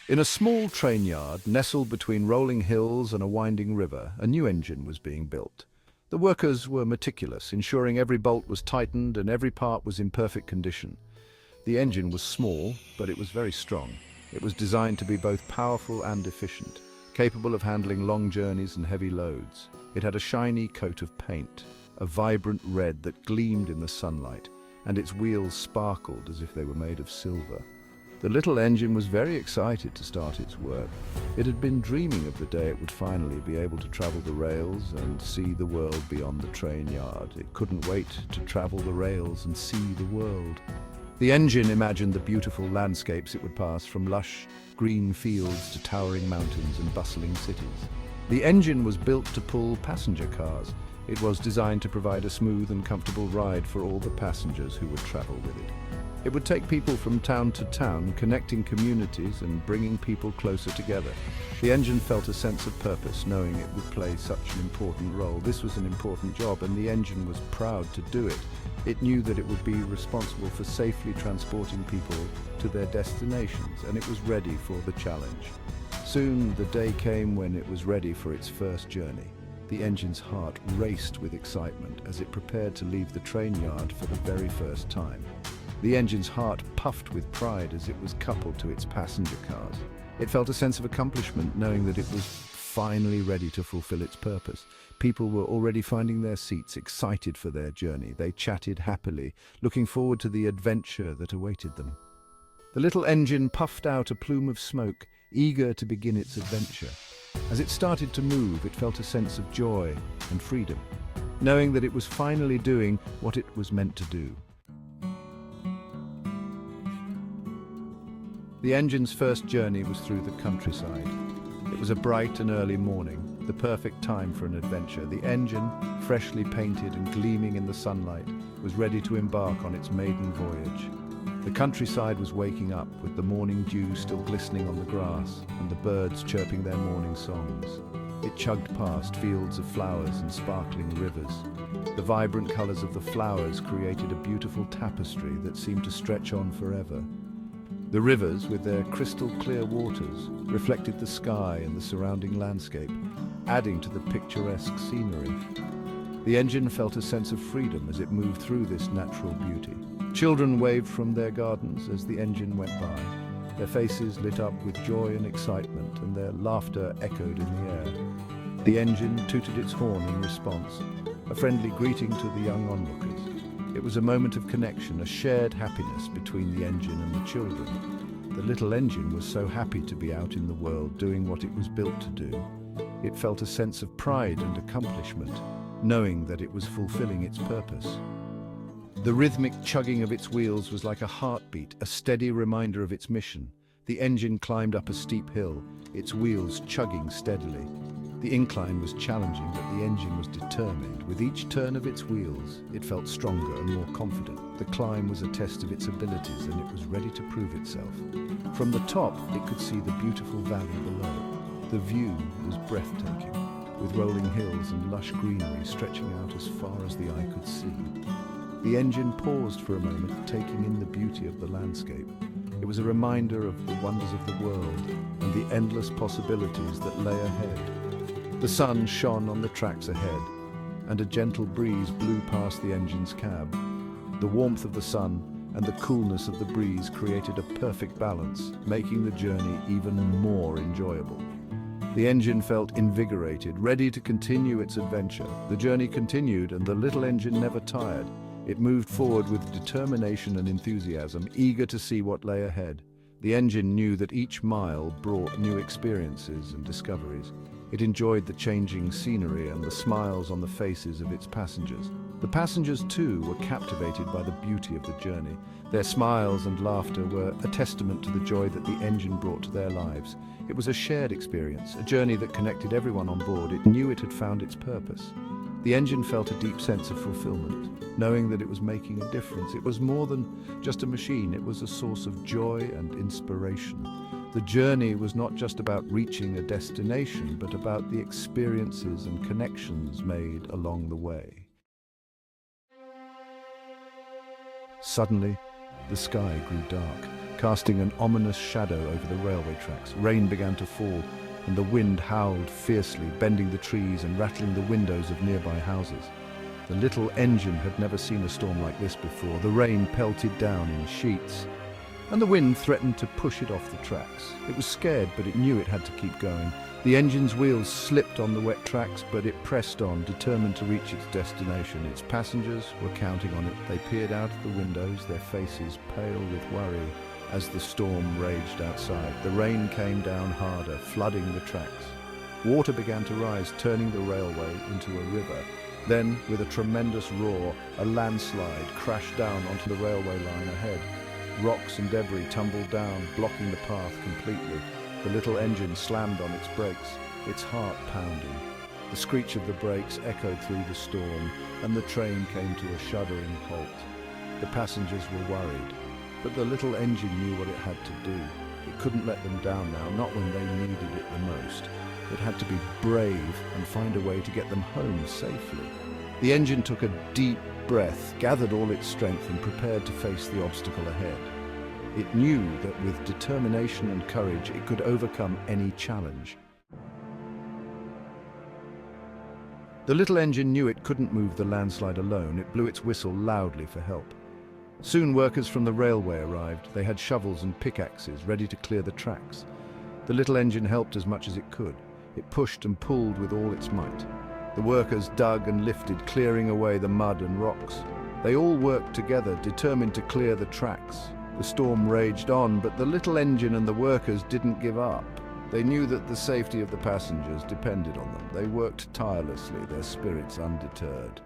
In a small train yard, nestled between rolling hills and a winding river, a new engine was being built. The workers were meticulous, ensuring every bolt was tightened and every part was in perfect condition. The engine was small, but it was very strong. It was designed to be both powerful and efficient, capable of handling long journeys and heavy loads. It had a shiny coat of paint, a vibrant red that gleamed in the sunlight, and its wheels sparkled as if they were made of silver. The little engine was very excited to start its work. It had been dreaming of the day it would finally be able to travel the rails and see the world beyond the train yard. It couldn't wait to travel the rails and see the world. The engine imagined the beautiful landscapes it would pass, from lush green fields to towering mountains and bustling cities. The engine was built to pull passenger cars. It was designed to provide a smooth and comfortable ride for all the passengers who would travel with it. It would take people from town to town, connecting communities and bringing people closer together. The engine felt a sense of purpose, knowing it would play such an important role. This was an important job, and the engine was proud to do it. It knew that it would be responsible for safely transporting people to their destinations, and it was ready for the challenge. Soon the day came when it was ready for its first journey. The engine's heart raced with excitement as it prepared to leave the train yard for the very first time. The engine's heart puffed with pride as it was coupled to its passenger cars. It felt a sense of accomplishment, knowing that it was finally ready to fulfill its purpose. People were already finding their seats, excited for their journey. They chatted happily, looking forward to the adventure that awaited them. The little engine puffed out a plume of smoke, eager to begin its adventure. As it started to move, it felt a sense of joy and freedom, knowing that it was finally doing what it was meant to do. The engine's first journey was through the countryside. It was a bright and early morning, the perfect time for an adventure. The engine, freshly painted and gleaming in the sunlight, was ready to embark on its maiden voyage. The countryside was waking up, with the morning dew still glistening on the grass and the birds chirping their morning songs. It chugged past fields of flowers and sparkling rivers. The vibrant colors of the flowers created a beautiful tapestry that seemed to stretch on forever. The rivers, with their crystal-clear waters, reflected the sky and the surrounding landscape, adding to the picturesque scenery. The engine felt a sense of freedom as it moved through this natural beauty. Children waved from their gardens as the engine went by. Their faces lit up with joy and excitement, and their laughter echoed in the air. The engine tooted its horn in response, a friendly greeting to the young onlookers. It was a moment of connection, a shared happiness between the engine and the children. The little engine was so happy to be out in the world doing what it was built to do. It felt a sense of pride and accomplishment, knowing that it was fulfilling its purpose. The rhythmic chugging of its wheels was like a heartbeat, a steady reminder of its mission. The engine climbed up a steep hill, its wheels chugging steadily. The incline was challenging, but the engine was determined. With each turn of its wheels, it felt stronger and more confident. The climb was a test of its abilities, and it was ready to prove itself. From the top, it could see the beautiful valley below. The view was breathtaking, with rolling hills and lush greenery stretching out as far as the eye could see. The engine paused for a moment, taking in the beauty of the landscape. It was a reminder of the wonders of the world and the endless possibilities that lay ahead. The sun shone on the tracks ahead, and a gentle breeze blew past the engine's cab. The warmth of the sun and the coolness of the breeze created a perfect balance, making the journey even more enjoyable. The engine felt invigorated, ready to continue its adventure. The journey continued, and the little engine never tired. It moved forward with determination and enthusiasm, eager to see what lay ahead. The engine knew that each mile brought new experiences and discoveries. It enjoyed the changing scenery and the smiles on the faces of its passengers. The passengers, too, were captivated by the beauty of the journey. Their smiles and laughter were a testament to the joy that the engine brought to their lives. It was a shared experience, a journey that connected everyone on board. It knew it had found its purpose. The engine felt a deep sense of fulfillment, knowing that it was making a difference. It was more than just a machine, it was a source of joy and inspiration. The journey was not just about reaching a destination, but about the experiences and connections made along the way. Suddenly, the sky grew dark. casting an ominous shadow over the railway tracks. Rain began to fall, and the wind howled fiercely, bending the trees and rattling the windows of nearby houses. The little engine had never seen a storm like this before. The rain pelted down in sheets, and the wind threatened to push it off the tracks. It was scared, but it knew it had to keep going. The engine's wheels slipped on the wet tracks, but it pressed on, determined to reach its destination. Its passengers were counting on it. They peered out of the windows, their faces pale with worry as the storm raged outside. The rain came down harder, flooding the tracks. Water began to rise, turning the railway into a river. Then, with a tremendous roar, a landslide crashed down onto the railway line ahead. Rocks and debris tumbled down, blocking the path completely. The little engine slammed on its brakes, its heart pounding. The screech of the brakes echoed through the storm, and the train came to a shuddering halt. The passengers were worried, but the little engine knew what it had to do. It couldn't let them down now, not when they needed it the most. It had to be brave and find a way to get them home safely. The engine took a deep breath, gathered all its strength, and prepared to face the obstacle ahead. It knew that with determination and courage, it could overcome any challenge. The little engine knew it couldn't move the landslide alone. It blew its whistle loudly for help. Soon workers from the railway arrived. They had shovels and pickaxes ready to clear the tracks. The little engine helped as much as it could. It pushed and pulled with all its might. The workers dug and lifted, clearing away the mud and rocks. They all worked together, determined to clear the tracks. The storm raged on, but the little engine and the workers didn't give up. They knew that the safety of the passengers depended on them. They worked tirelessly, their spirits undeterred.